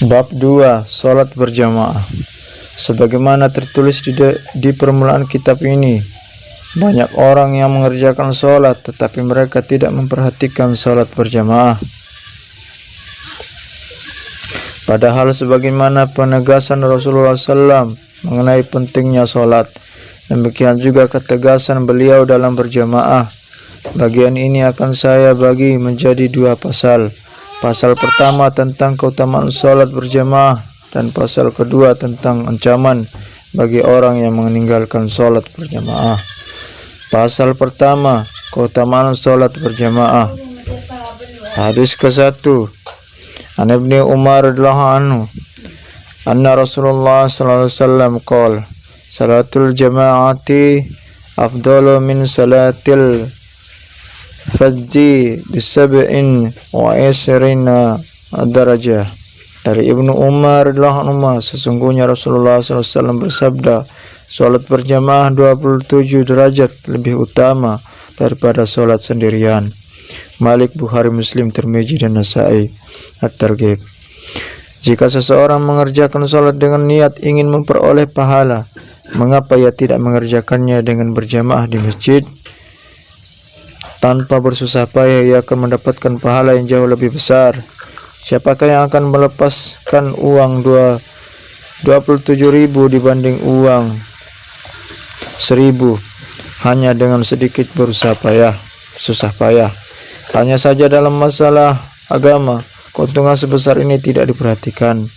Bab 2. Salat berjamaah. Sebagaimana tertulis di permulaan kitab ini, banyak orang yang mengerjakan salat tetapi mereka tidak memperhatikan salat berjamaah. Padahal sebagaimana penegasan Rasulullah SAW mengenai pentingnya salat, demikian juga ketegasan beliau dalam berjamaah. Bagian ini akan saya bagi menjadi dua pasal. Pasal pertama tentang keutamaan salat berjamaah dan pasal kedua tentang ancaman bagi orang yang meninggalkan salat berjamaah. Pasal pertama, keutamaan salat berjamaah. Hadis ke-1. An Ibnu Umar radhiyallahu anhu anna Rasulullah sallallahu alaihi wasallam qala salatul jama'ati afdalu min salatil fajri bisab'in wa isrina darajah. Dari Ibnu Umar radhiyallahu anhu, sesungguhnya Rasulullah SAW bersabda, salat berjamaah 27 derajat lebih utama daripada salat sendirian. Malik, Bukhari, Muslim, Tirmizi, dan Nasa'i. At-Targhib. Jika seseorang mengerjakan salat dengan niat ingin memperoleh pahala, mengapa ia tidak mengerjakannya dengan berjamaah di masjid? Tanpa bersusah payah ia akan mendapatkan pahala yang jauh lebih besar. Siapakah yang akan melepaskan uang 27.000 dibanding uang 1.000 hanya dengan sedikit susah payah? Tanya saja dalam masalah agama, keuntungan sebesar ini tidak diperhatikan.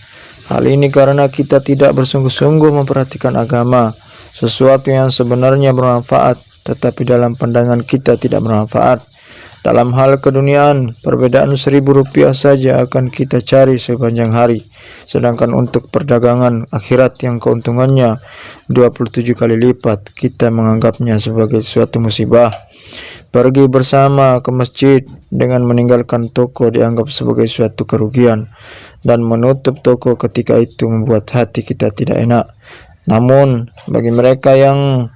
Hal ini karena kita tidak bersungguh-sungguh memperhatikan agama, sesuatu yang sebenarnya bermanfaat tetapi dalam pandangan kita tidak bermanfaat. Dalam hal keduniaan, perbedaan Rp1.000 saja akan kita cari sepanjang hari, sedangkan untuk perdagangan akhirat yang keuntungannya 27 kali lipat, kita menganggapnya sebagai suatu musibah. Pergi bersama ke masjid dengan meninggalkan toko dianggap sebagai suatu kerugian, dan menutup toko ketika itu membuat hati kita tidak enak. Namun bagi mereka yang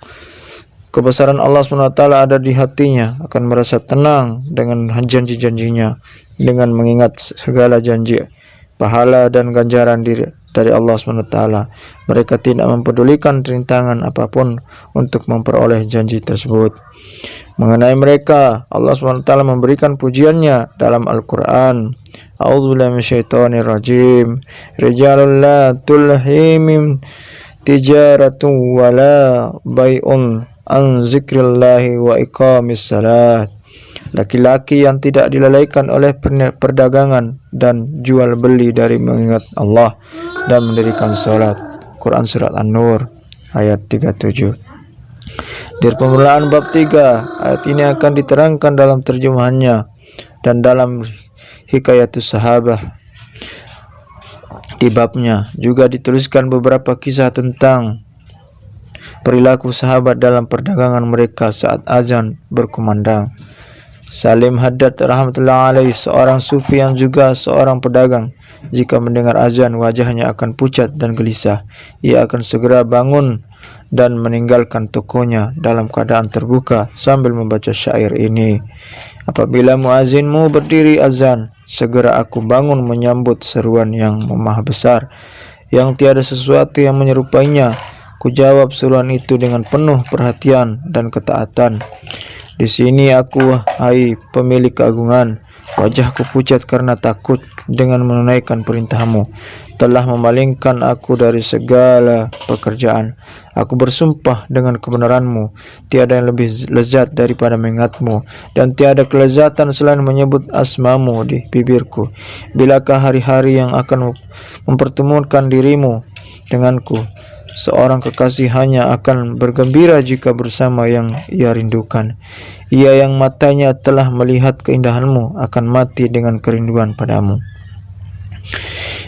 kebesaran Allah SWT ada di hatinya, akan merasa tenang dengan janji-janjinya, dengan mengingat segala janji pahala dan ganjaran dari Allah SWT. Mereka tidak mempedulikan rintangan apapun untuk memperoleh janji tersebut. Mengenai mereka, Allah SWT memberikan pujiannya dalam Al-Quran. A'udzubillahi minasyaitonirrajim. Rijalul la tulhihim tijaratun wala bai'un an zikrillahi wa iqamis salat. Laki-laki yang tidak dilalaikan oleh perdagangan dan jual beli dari mengingat Allah dan mendirikan salat. Quran Surat An-Nur ayat 37. Di permulaan bab 3, ayat ini akan diterangkan dalam terjemahannya dan dalam Hikayatus Sahabah. Di babnya juga dituliskan beberapa kisah tentang perilaku sahabat dalam perdagangan mereka saat azan berkumandang. Salim Haddad rahmatullah alaih, seorang sufi yang juga seorang pedagang, jika mendengar azan wajahnya akan pucat dan gelisah. Ia akan segera bangun dan meninggalkan tokonya dalam keadaan terbuka sambil membaca syair ini. Apabila muazzinmu berdiri azan, segera aku bangun menyambut seruan yang maha besar, yang tiada sesuatu yang menyerupainya. Ku jawab seruan itu dengan penuh perhatian dan ketaatan. Di sini aku, hai pemilik keagungan, wajahku pucat karena takut dengan menunaikan perintahmu. Telah memalingkan aku dari segala pekerjaan. Aku bersumpah dengan kebenaranmu, tiada yang lebih lezat daripada mengingatmu, dan tiada kelezatan selain menyebut asmamu di bibirku. Bilakah hari-hari yang akan mempertemukan dirimu denganku? Seorang kekasih hanya akan bergembira jika bersama yang ia rindukan. Ia yang matanya telah melihat keindahanmu akan mati dengan kerinduan padamu.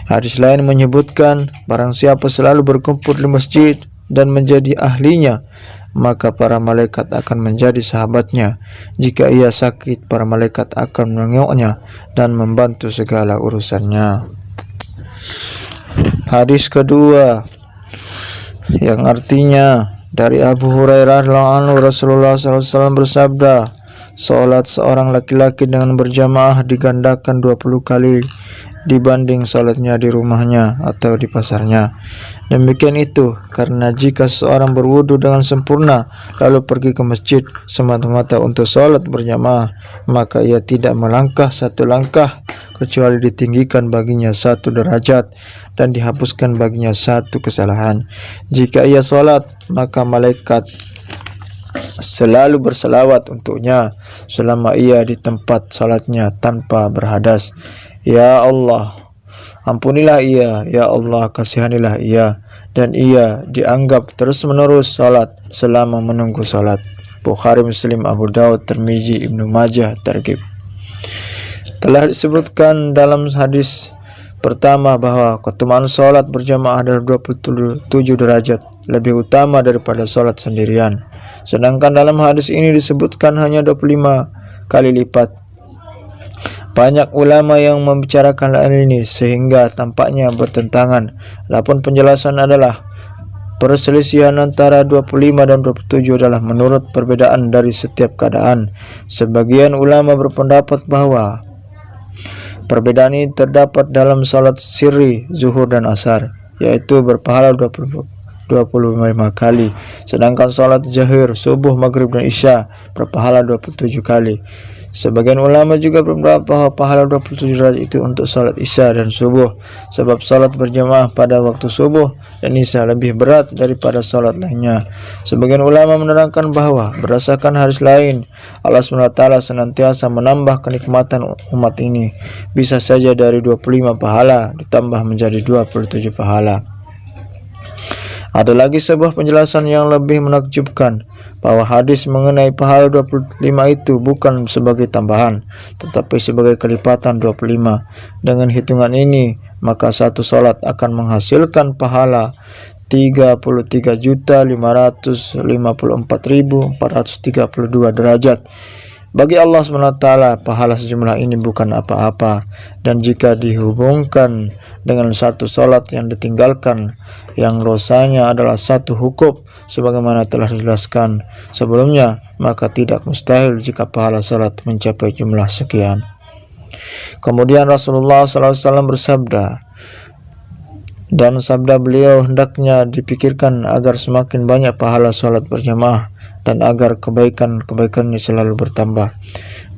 Hadis lain menyebutkan, barang siapa selalu berkumpul di masjid dan menjadi ahlinya, maka para malaikat akan menjadi sahabatnya. Jika ia sakit, para malaikat akan menengoknya dan membantu segala urusannya. Hadis kedua, yang artinya dari Abu Hurairah radhiyallahu anhu, Rasulullah SAW bersabda, salat seorang laki-laki dengan berjamaah digandakan 20 kali dibanding salatnya di rumahnya atau di pasarnya. Demikian itu karena jika seseorang berwudu dengan sempurna lalu pergi ke masjid semata-mata untuk salat berjamaah, maka ia tidak melangkah satu langkah kecuali ditinggikan baginya satu derajat dan dihapuskan baginya satu kesalahan. Jika ia salat, maka malaikat selalu berselawat untuknya selama ia di tempat salatnya tanpa berhadas. Ya Allah, ampunilah ia, ya Allah, kasihanilah ia, dan ia dianggap terus-menerus salat selama menunggu salat. Bukhari, Muslim, Abu Daud, Tirmizi, Ibnu Majah, Targhib. Telah disebutkan dalam hadis pertama bahwa keutamaan salat berjamaah adalah 27 derajat lebih utama daripada salat sendirian. Sedangkan dalam hadis ini disebutkan hanya 25 kali lipat. Banyak ulama yang membicarakan hal ini sehingga tampaknya bertentangan. Adapun penjelasan adalah perselisihan antara 25 dan 27 adalah menurut perbedaan dari setiap keadaan. Sebagian ulama berpendapat bahwa perbedaan ini terdapat dalam salat sirri, zuhur dan asar, yaitu berpahala 25 kali. Sedangkan salat jahir, subuh, maghrib dan isya berpahala 27 kali. Sebagian ulama juga berpendapat bahwa pahala 27 derajat itu untuk salat isya dan subuh, sebab salat berjamaah pada waktu subuh dan isya lebih berat daripada salat lainnya. Sebagian ulama menerangkan bahwa berdasarkan hadis lain, Allah SWT senantiasa menambah kenikmatan umat ini, bisa saja dari 25 pahala ditambah menjadi 27 pahala. Ada lagi sebuah penjelasan yang lebih menakjubkan, bahwa hadis mengenai pahala 25 itu bukan sebagai tambahan, tetapi sebagai kelipatan 25. Dengan hitungan ini, maka satu salat akan menghasilkan pahala 33.554.432 derajat. Bagi Allah SWT, pahala sejumlah ini bukan apa-apa, dan jika dihubungkan dengan satu salat yang ditinggalkan yang dosanya adalah satu hukub sebagaimana telah dijelaskan sebelumnya, maka tidak mustahil jika pahala salat mencapai jumlah sekian. Kemudian Rasulullah SAW bersabda, dan sabda beliau hendaknya dipikirkan agar semakin banyak pahala salat berjamaah dan agar kebaikan-kebaikannya selalu bertambah.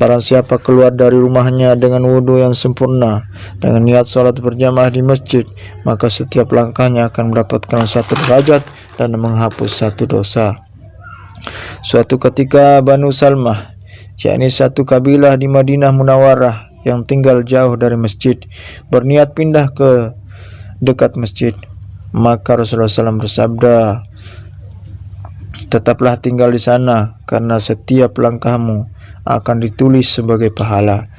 Barang siapa keluar dari rumahnya dengan wudu yang sempurna dengan niat salat berjamaah di masjid, maka setiap langkahnya akan mendapatkan satu derajat dan menghapus satu dosa. Suatu ketika Banu Salmah, yakni satu kabilah di Madinah Munawwarah yang tinggal jauh dari masjid, berniat pindah ke dekat masjid. Maka Rasulullah SAW bersabda, tetaplah tinggal di sana karena setiap langkahmu akan ditulis sebagai pahala.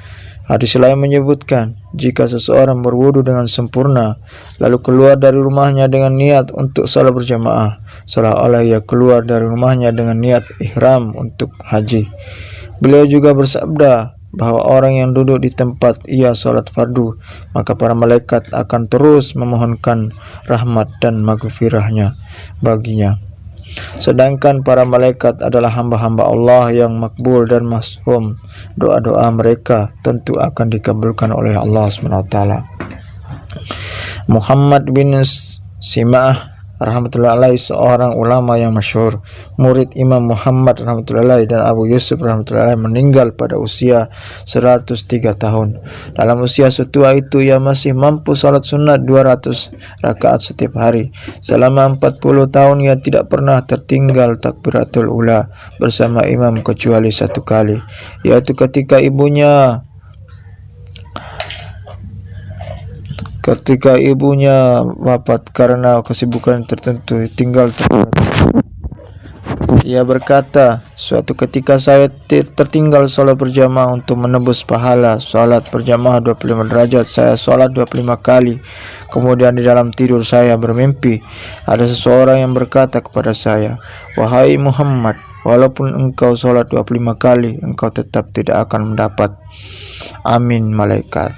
Hadis lain menyebutkan, jika seseorang berwudu dengan sempurna lalu keluar dari rumahnya dengan niat untuk salat berjamaah, seolah-olah ia keluar dari rumahnya dengan niat ihram untuk haji. Beliau juga bersabda bahwa orang yang duduk di tempat ia salat fardu, maka para malaikat akan terus memohonkan rahmat dan maghfirahnya baginya. Sedangkan para malaikat adalah hamba-hamba Allah yang makbul dan mas'um. Doa-doa mereka tentu akan dikabulkan oleh Allah SWT. Muhammad bin Sima'ah rahmatullahi alaihi, seorang ulama yang masyhur, murid Imam Muhammad rahmatullahi alaihi dan Abu Yusuf rahmatullahi alaihi, meninggal pada usia 103 tahun. Dalam usia setua itu ia masih mampu salat sunat 200 rakaat setiap hari. Selama 40 tahun ia tidak pernah tertinggal takbiratul ula bersama imam kecuali satu kali, yaitu ketika ibunya wafat karena kesibukan tertentu tinggal. Ia berkata, suatu ketika saya tertinggal salat berjamaah untuk menebus pahala salat berjamaah 25 derajat. Saya salat 25 kali. Kemudian di dalam tidur saya bermimpi ada seseorang yang berkata kepada saya, wahai Muhammad, walaupun engkau salat 25 kali, engkau tetap tidak akan mendapat amin malaikat.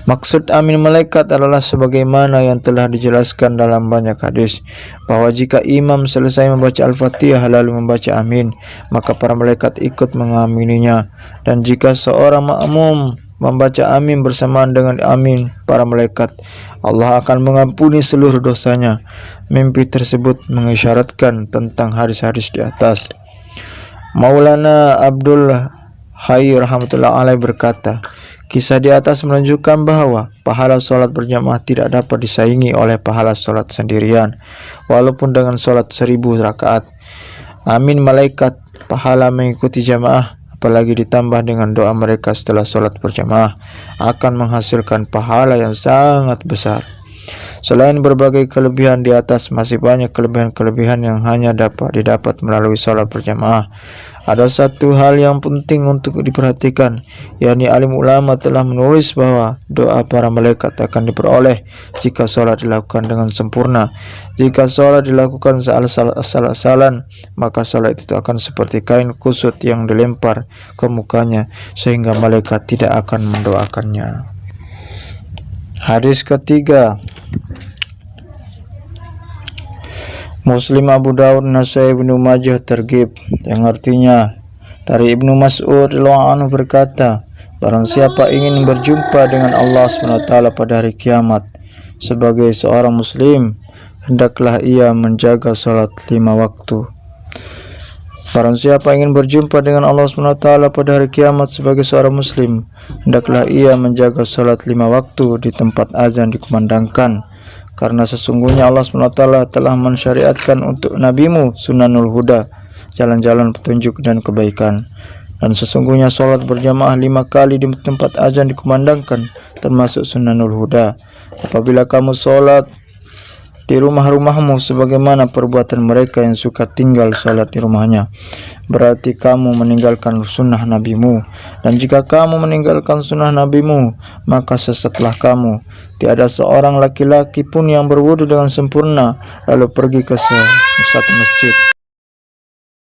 Maksud amin malaikat adalah sebagaimana yang telah dijelaskan dalam banyak hadis, bahwa jika imam selesai membaca Al-Fatihah lalu membaca amin, maka para malaikat ikut mengamininya. Dan jika seorang makmum membaca amin bersamaan dengan amin para malaikat, Allah akan mengampuni seluruh dosanya. Mimpi tersebut mengisyaratkan tentang hadis-hadis di atas. Maulana Abdul Hayy rahmatullah alaih berkata, kisah di atas menunjukkan bahwa pahala sholat berjamaah tidak dapat disaingi oleh pahala sholat sendirian, walaupun dengan sholat 1000 rakaat. Amin malaikat, pahala mengikuti jamaah, apalagi ditambah dengan doa mereka setelah sholat berjamaah, akan menghasilkan pahala yang sangat besar. Selain berbagai kelebihan di atas, masih banyak kelebihan-kelebihan yang hanya dapat didapat melalui sholat berjamaah. Ada satu hal yang penting untuk diperhatikan, yakni alim ulama telah menulis bahwa doa para malaikat akan diperoleh jika sholat dilakukan dengan sempurna. Jika sholat dilakukan asal-asalan, maka sholat itu akan seperti kain kusut yang dilempar ke mukanya, sehingga malaikat tidak akan mendoakannya. Hadis ketiga, Muslim, Abu Daud, Nasai, Ibnu Majah, Targhib, yang artinya dari Ibnu Mas'ud radhiyallahu anhu berkata, barang siapa ingin berjumpa dengan Allah SWT pada hari kiamat sebagai seorang muslim, hendaklah ia menjaga salat 5 waktu. Barang siapa ingin berjumpa dengan Allah SWT pada hari kiamat sebagai seorang muslim, hendaklah ia menjaga salat 5 waktu di tempat azan dikumandangkan. Karena sesungguhnya Allah SWT telah mensyariatkan untuk nabimu sunanul huda, jalan-jalan petunjuk dan kebaikan. Dan sesungguhnya sholat berjamaah 5 kali di tempat azan dikumandangkan termasuk sunanul huda. Apabila kamu sholat di rumah-rumahmu sebagaimana perbuatan mereka yang suka tinggal sholat di rumahnya, berarti kamu meninggalkan sunnah nabimu. Dan jika kamu meninggalkan sunnah nabimu, maka sesatlah kamu. Tiada seorang laki-laki pun yang berwudu dengan sempurna lalu pergi ke satu masjid